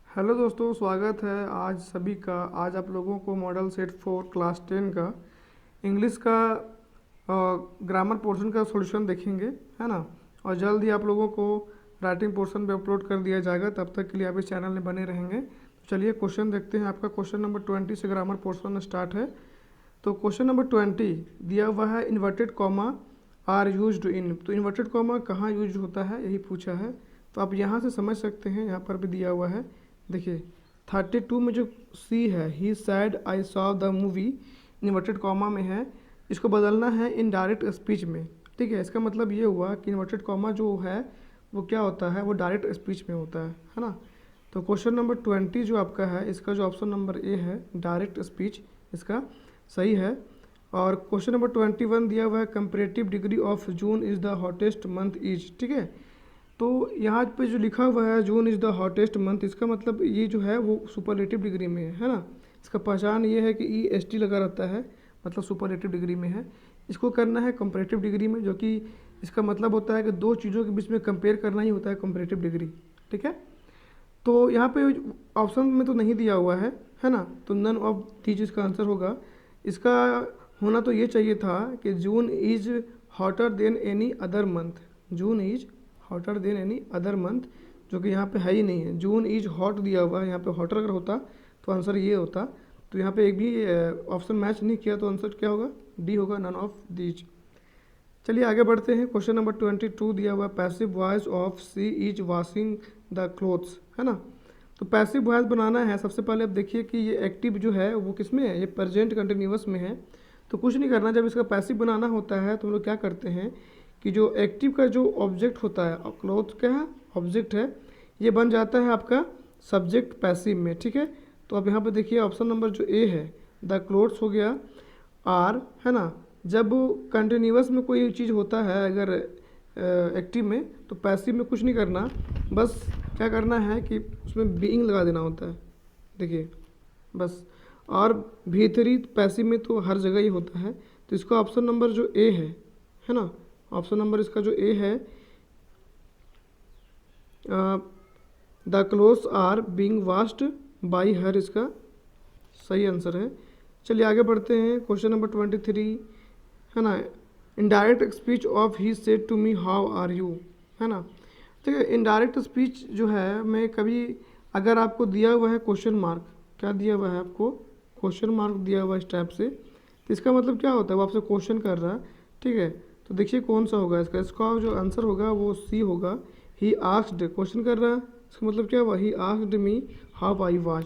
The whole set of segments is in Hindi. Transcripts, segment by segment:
हेलो दोस्तों, स्वागत है आज सभी का। आज आप लोगों को मॉडल सेट 4 क्लास 10 का इंग्लिश का ग्रामर पोर्शन का सॉल्यूशन देखेंगे, है ना। और जल्द ही आप लोगों को राइटिंग पोर्शन भी अपलोड कर दिया जाएगा। तब तक के लिए आप इस चैनल में बने रहेंगे। तो चलिए क्वेश्चन देखते हैं। आपका क्वेश्चन नंबर 20 से ग्रामर पोर्शन स्टार्ट है। तो क्वेश्चन नंबर 20 दिया हुआ है, inverted comma are used in. तो इन्वर्टेड कॉमा कहाँ यूज होता है, यही पूछा है। तो आप यहाँ से समझ सकते हैं, यहाँ पर भी दिया हुआ है। देखिए 32 में जो सी है, he said I saw the movie, inverted comma में है। इसको बदलना है इन डायरेक्ट स्पीच में। ठीक है, इसका मतलब ये हुआ कि इन्वर्टेड कॉमा जो है वो क्या होता है, वो डायरेक्ट स्पीच में होता है ना। तो क्वेश्चन नंबर 20 जो आपका है, इसका जो ऑप्शन नंबर ए है डायरेक्ट स्पीच, इसका सही है। और क्वेश्चन नंबर 21 दिया हुआ है, comparative degree of June is the hottest month is. ठीक है, तो यहाँ पे जो लिखा हुआ है जून इज़ द हॉटेस्ट मंथ, इसका मतलब ये जो है वो सुपरलेटिव डिग्री में है ना। इसका पहचान ये है कि ई एस टी लगा रहता है, मतलब सुपरलेटिव डिग्री में है। इसको करना है कंपेरेटिव डिग्री में, जो कि इसका मतलब होता है कि दो चीज़ों के बीच में कंपेयर करना ही होता है कंपेरेटिव डिग्री। ठीक है, तो यहाँ पे ऑप्शन में तो नहीं दिया हुआ है ना। तो नन ऑफ दीज इसका आंसर होगा। इसका होना तो ये चाहिए था कि June is hotter then any other month. June is hotter then any other month, जो कि यहाँ पे है ही नहीं है। जून इज हॉट दिया हुआ है, यहाँ पे हॉटर अगर होता तो आंसर ये होता। तो यहाँ पे एक भी ऑप्शन मैच नहीं किया, तो आंसर क्या होगा, डी होगा, नन ऑफ दीज। चलिए आगे बढ़ते हैं। क्वेश्चन नंबर 22 दिया हुआ है, passive voice of she is washing the clothes, है ना। तो पैसिव वॉइस बनाना है। सबसे पहले अब देखिए कि ये एक्टिव जो है वो किस में है, ये प्रेजेंट कंटिन्यूअस में है। तो कुछ नहीं करना, जब इसका पैसिव बनाना होता है तो हम लोग क्या करते हैं कि जो एक्टिव का जो ऑब्जेक्ट होता है, क्लोथ क्या है, ऑब्जेक्ट है, ये बन जाता है आपका सब्जेक्ट पैसिव में। ठीक है, तो अब यहाँ पे देखिए ऑप्शन नंबर जो ए है, द क्लोथ्स हो गया आर, है ना। जब कंटिन्यूअस में कोई चीज़ होता है अगर एक्टिव में, तो पैसिव में कुछ नहीं करना, बस क्या करना है कि उसमें बीइंग लगा देना होता है। देखिए बस। और भीतरी पैसिव में तो हर जगह ही होता है। तो इसका ऑप्शन नंबर जो ए है ना, ऑप्शन नंबर इसका जो ए है, the clothes are being washed by her, इसका सही आंसर है। चलिए आगे बढ़ते हैं। क्वेश्चन नंबर 23 है ना, indirect speech of he said to me how are you, है ना। ठीक है, इनडायरेक्ट स्पीच जो है, मैं कभी अगर आपको दिया हुआ है क्वेश्चन मार्क, क्या दिया हुआ है आपको, क्वेश्चन मार्क दिया हुआ है इस टाइप से, तो इसका मतलब क्या होता है, वो आपसे क्वेश्चन कर रहा है। ठीक है, तो देखिए कौन सा होगा इसका, इसका जो आंसर होगा वो सी होगा। ही आस्क्ड, क्वेश्चन कर रहा है, इसका मतलब क्या हुआ, he asked me how I was.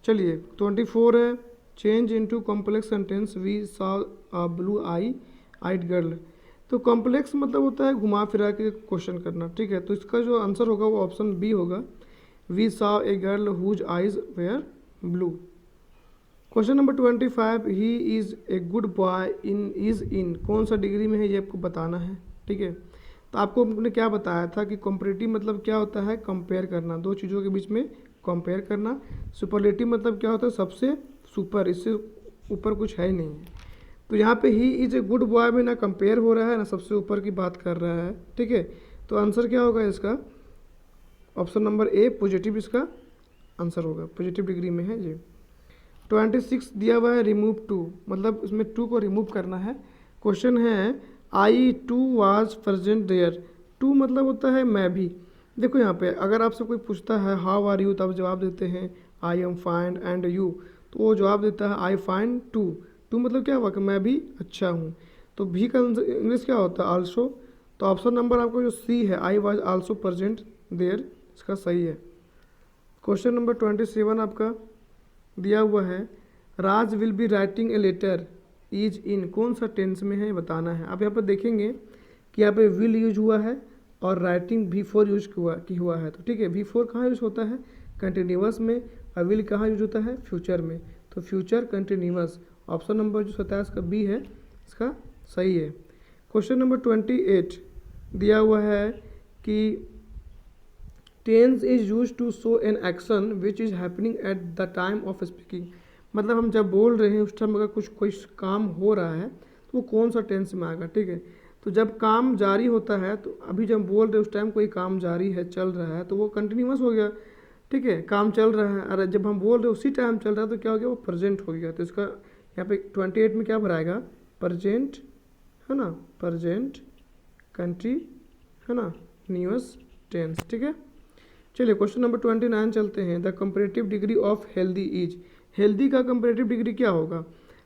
चलिए 24 है, change into complex sentence we saw a blue eye eyed girl. तो कॉम्प्लेक्स मतलब होता है घुमा फिरा के क्वेश्चन करना। ठीक है, तो इसका जो आंसर होगा वो ऑप्शन बी होगा, we saw a girl whose eyes were blue. Question number 25, he is a good boy in is in, कौन सा डिग्री में है ये आपको बताना है। ठीक है, तो आपको हमने क्या बताया था कि कॉम्परेटिव मतलब क्या होता है, कंपेयर करना, दो चीज़ों के बीच में कंपेयर करना। सुपरलेटिव मतलब क्या होता है, सबसे सुपर, इससे ऊपर कुछ है ही नहीं। तो यहाँ पे he is a good boy में ना कंपेयर हो रहा है ना सबसे ऊपर की बात कर रहा है। ठीक है, तो आंसर क्या होगा इसका, ऑप्शन नंबर ए पॉजिटिव इसका आंसर होगा, पॉजिटिव डिग्री में है ये। 26 दिया हुआ है, रिमूव टू, मतलब इसमें टू को रिमूव करना है। क्वेश्चन है, I too was present there. Too मतलब होता है मैं भी। देखो यहाँ पे अगर आपसे कोई पूछता है हाउ आर यू, तो आप जवाब देते हैं I am fine and you, तो वो जवाब देता है आई फाइन टू। टू मतलब क्या हुआ कि मैं भी अच्छा हूँ। तो भी का इंग्लिश क्या होता है, आल्सो। तो ऑप्शन नंबर आपको जो सी है, I was also present there, इसका सही है। क्वेश्चन नंबर 27 आपका दिया हुआ है, Raj will be writing a letter is in, कौन सा टेंस में है बताना है। आप यहाँ पर देखेंगे कि यहाँ पे विल यूज हुआ है और राइटिंग भी फोर यूज हुआ है। तो ठीक है, भी फोर कहाँ यूज होता है, कंटिन्यूअस में, और विल कहाँ यूज होता है, फ्यूचर में। तो फ्यूचर कंटिन्यूअस, ऑप्शन नंबर जो 27 का बी है, इसका सही है। क्वेश्चन नंबर 28 दिया हुआ है कि tense is use to show an action which is happening at the time of speaking, मतलब हम जब बोल रहे हैं उस टाइम अगर कुछ कोई काम हो रहा है तो वो कौन सा टेंस में आएगा। ठीक है, तो जब काम जारी होता है, तो अभी जब बोल रहे हैं उस टाइम कोई काम जारी है, चल रहा है, तो वो कंटिन्यूअस हो गया। ठीक है, काम चल रहा है। अरे जब हम बोल रहे उसी टाइम चल रहा है तो क्या हो गया, वो प्रेजेंट हो गया। तो इसका यहाँ पे 28 में क्या भराएगा, प्रेजेंट, है ना, प्रेजेंट कंट्री, है ना, न्यूस टेंस। ठीक है, चलिए क्वेश्चन नंबर 29 चलते हैं। The comparative degree of healthy is, healthy का कंपेरेटिव डिग्री क्या होगा।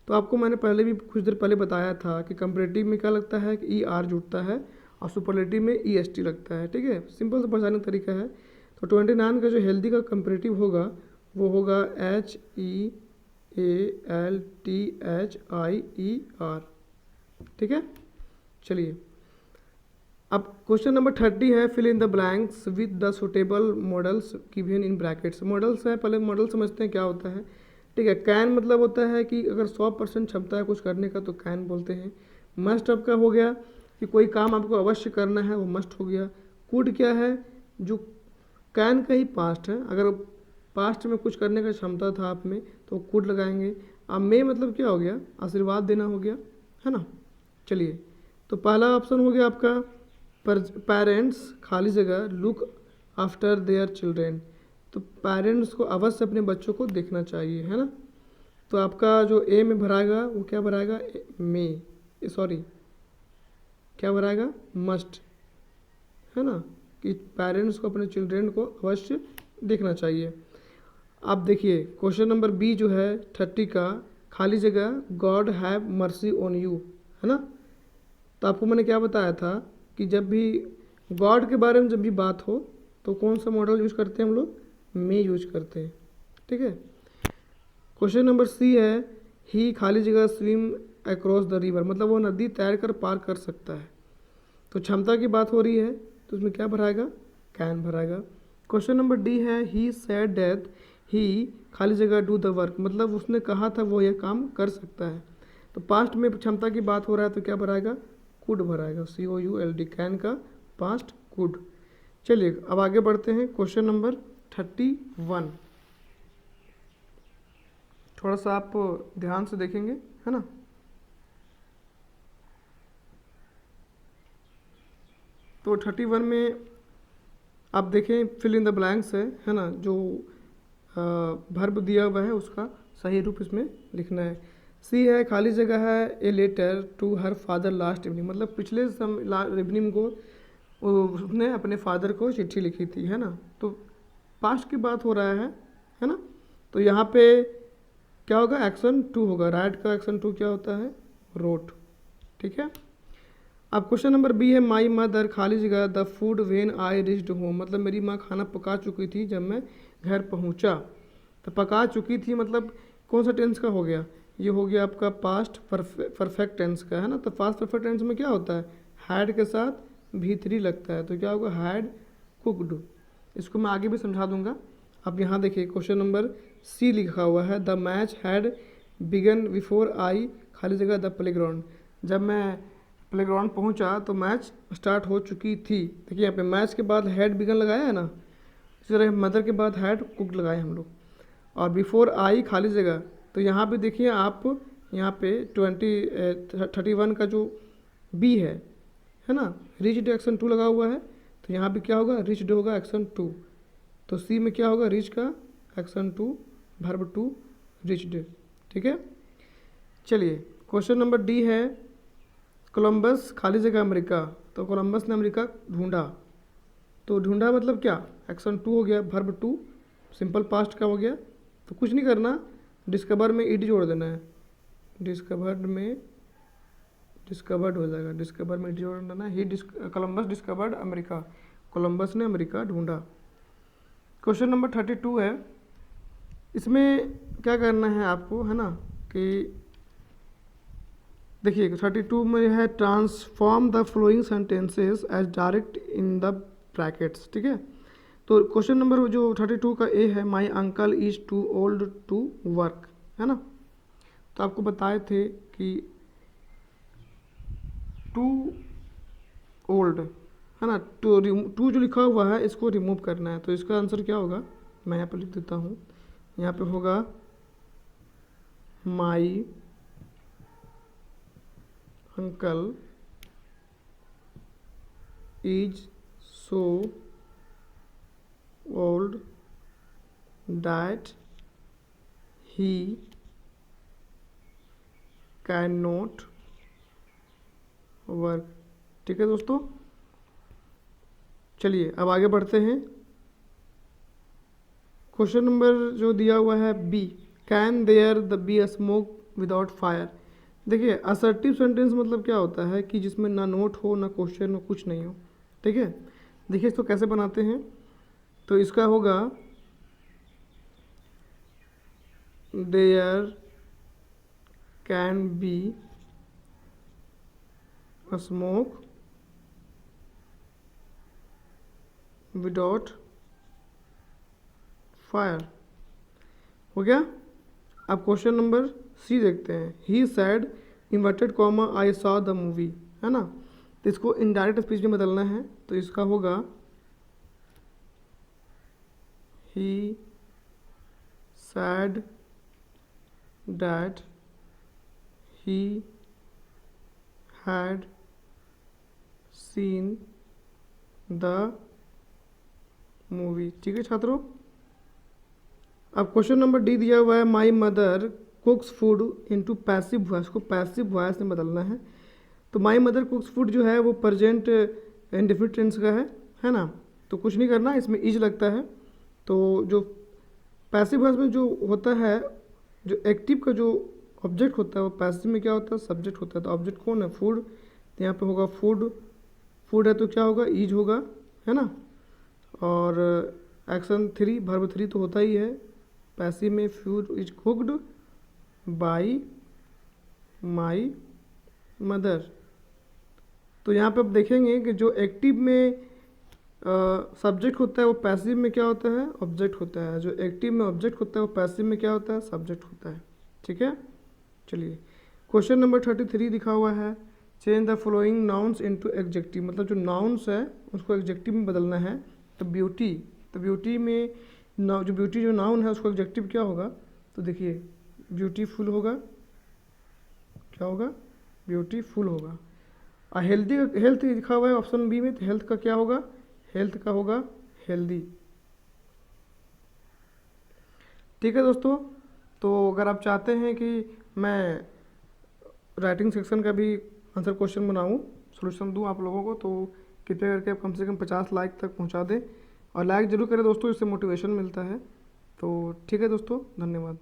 तो आपको मैंने पहले भी कुछ देर पहले बताया था कि कंपेरेटिव में क्या लगता है कि ई आर जुड़ता है और सुपरलेटिव में ई एस टी लगता है। ठीक है, सिंपल से पहचानने का तरीका है। तो 29 का जो हेल्दी का कंपेरेटिव होगा वो होगा HEALTHIER। ठीक है, चलिए अब क्वेश्चन नंबर 30 है, fill in the blanks with the suitable modals given in brackets. Modals है, पहले मॉडल समझते हैं क्या होता है। ठीक है, कैन मतलब होता है कि अगर 100% क्षमता है कुछ करने का तो कैन बोलते हैं। मस्ट आपका हो गया कि कोई काम आपको अवश्य करना है, वो मस्ट हो गया। कुड क्या है, जो कैन का ही पास्ट है, अगर पास्ट में कुछ करने का क्षमता था आप में तो कुड लगाएंगे। अब मे मतलब क्या हो गया, आशीर्वाद देना हो गया, है ना। चलिए, तो पहला ऑप्शन हो गया आपका पेरेंट्स खाली जगह लुक आफ्टर देयर चिल्ड्रेन। तो पेरेंट्स को अवश्य अपने बच्चों को देखना चाहिए, है ना। तो आपका जो ए में भराएगा वो क्या भराएगा, मे, सॉरी क्या भराएगा, मस्ट, है ना, कि पेरेंट्स को अपने चिल्ड्रेन को अवश्य देखना चाहिए। अब देखिए क्वेश्चन नंबर बी जो है 30 का, खाली जगह God have mercy on you, है ना। तो आपको मैंने क्या बताया था कि जब भी गॉड के बारे में जब भी बात हो तो कौन सा मॉडल यूज करते हैं हम लोग, मे यूज करते हैं। ठीक है, क्वेश्चन नंबर सी है, ही खाली जगह स्विम अक्रॉस द रिवर, मतलब वो नदी तैर कर पार कर सकता है। तो क्षमता की बात हो रही है तो उसमें क्या भराएगा, कैन भराएगा। क्वेश्चन नंबर डी है, ही सेड दैट ही खाली जगह डू द वर्क, मतलब उसने कहा था वो यह काम कर सकता है। तो पास्ट में क्षमता की बात हो रहा है तो क्या भराएगा, कुड भराएगा, COULD, कैन का पास्ट कुड। चलिए अब आगे बढ़ते हैं, क्वेश्चन नंबर 31। थोड़ा सा आप ध्यान से देखेंगे, है ना। तो 31 में आप देखें फिल इन द ब्लैंक्स है ना, जो वर्ब दिया हुआ है उसका सही रूप इसमें लिखना है। सी है, खाली जगह है, a letter to her father last evening, मतलब पिछले इवनिंग को उसने अपने फादर को चिट्ठी लिखी थी, है ना। तो पास्ट की बात हो रहा है ना। तो यहाँ पे क्या होगा, एक्शन टू होगा, राइट का एक्शन टू क्या होता है, रोट। ठीक है, अब क्वेश्चन नंबर बी है, माई मदर खाली जगह the food when I reached home, मतलब मेरी माँ खाना पका चुकी थी जब मैं घर पहुँचा। तो पका चुकी थी मतलब कौन सा टेंस का हो गया, ये हो गया आपका पास्ट परफेक्ट टेंस का, है ना। तो पास्ट परफेक्ट टेंस में क्या होता है, हैड के साथ भी3 लगता है, तो क्या होगा, हैड कुकड। इसको मैं आगे भी समझा दूंगा। अब यहाँ देखिए क्वेश्चन नंबर सी लिखा हुआ है, the match had begun before I खाली जगह द प्लेग्राउंड, जब मैं प्लेग्राउंड पहुंचा तो मैच स्टार्ट हो चुकी थी। देखिए यहाँ पे मैच के बाद हैड बिगन लगाया है ना, इसी तरह मदर के बाद हैड कुक लगाए हम लोग, और बिफोर आई खाली जगह। तो यहाँ पे देखिए आप, यहाँ पे 31 का जो बी है ना, रिच्ड एक्शन 2 लगा हुआ है, तो यहाँ पे क्या होगा, रिच्ड होगा एक्शन 2। तो सी में क्या होगा, रिच का एक्शन 2, वर्ब 2, रिच्ड। ठीक है, चलिए क्वेश्चन नंबर डी है, कोलंबस खाली जगह अमेरिका, तो कोलंबस ने अमेरिका ढूंढा। तो ढूंढा मतलब क्या, एक्शन 2 हो गया, वर्ब 2, सिंपल पास्ट का हो गया। तो कुछ नहीं करना, डिस्कवर में ईडी जोड़ देना है, डिस्कवर्ड हो जाएगा, डिस्कवर में ईडी जोड़ देना है। कोलंबस डिस्कवर्ड अमेरिका, कोलंबस ने अमेरिका ढूंढा। क्वेश्चन नंबर 32 है, इसमें क्या करना है आपको, है ना, कि देखिए 32 में है, transform the following sentences as direct in the brackets. ठीक है, तो क्वेश्चन नंबर जो 32 का ए है, my uncle is too old to work, है ना। तो आपको बताए थे कि टू ओल्ड, है ना, टू जो लिखा हुआ है इसको रिमूव करना है। तो इसका आंसर क्या होगा, मैं यहाँ पर लिख देता हूँ, यहाँ पे होगा माई uncle is so old that he can not work. ठीक है दोस्तों, चलिए अब आगे बढ़ते हैं। क्वेश्चन नंबर जो दिया हुआ है B, can there the be a smoke without fire. देखिए असर्टिव सेंटेंस मतलब क्या होता है कि जिसमें ना नोट हो ना क्वेश्चन हो, कुछ नहीं हो। ठीक है, देखिए इसको कैसे बनाते हैं। तो इसका होगा there can be a smoke without fire. हो गया। अब क्वेश्चन नंबर सी देखते हैं। He said inverted comma I saw the movie, है ना। तो इसको इनडायरेक्ट स्पीच में बदलना है, तो इसका होगा he said that he had seen the movie. ठीक है छात्रों। अब क्वेश्चन नंबर डी दिया हुआ है my mother कुक्स food into passive voice, को पैसिव वॉइस में बदलना है। तो माई मदर कुक्स फूड जो है वो प्रेजेंट इंडेफिनिट टेंस का है ना। तो कुछ नहीं करना, इसमें इज लगता है। तो जो पैसिव वॉइस में जो होता है, जो एक्टिव का जो ऑब्जेक्ट होता है वो पैसिव में क्या होता है, सब्जेक्ट होता है। तो ऑब्जेक्ट कौन है, फूड। तो यहाँ पे होगा फूड, फूड है तो क्या होगा, इज होगा, है ना। और एक्शन 3 वर्ब 3 तो होता ही है पैसिव में, food is cooked by my mother. तो यहाँ पे आप देखेंगे कि जो एक्टिव में सब्जेक्ट होता है वो पैसिव में क्या होता है, ऑब्जेक्ट होता है। जो एक्टिव में ऑब्जेक्ट होता है वो पैसिव में क्या होता है, सब्जेक्ट होता है। ठीक है, चलिए क्वेश्चन नंबर 33 दिखा हुआ है change the following nouns into adjective. मतलब जो नाउन्स है उसको एडजेक्टिव में बदलना है। तो ब्यूटी, तो ब्यूटी में जो ब्यूटी जो नाउन है उसको एडजेक्टिव क्या होगा। तो देखिए ब्यूटीफुल होगा, क्या होगा, ब्यूटीफुल होगा। और हेल्दी, हेल्थ लिखा हुआ है ऑप्शन बी में, तो हेल्थ का क्या होगा, हेल्थ का होगा हेल्दी। ठीक है दोस्तों, तो अगर आप चाहते हैं कि मैं राइटिंग सेक्शन का भी आंसर क्वेश्चन बनाऊं, सॉल्यूशन दूं आप लोगों को, तो कृपया करके आप कम से कम 50 लाइक तक पहुंचा दें। और लाइक ज़रूर करें दोस्तों, इससे मोटिवेशन मिलता है। तो ठीक है दोस्तों, धन्यवाद।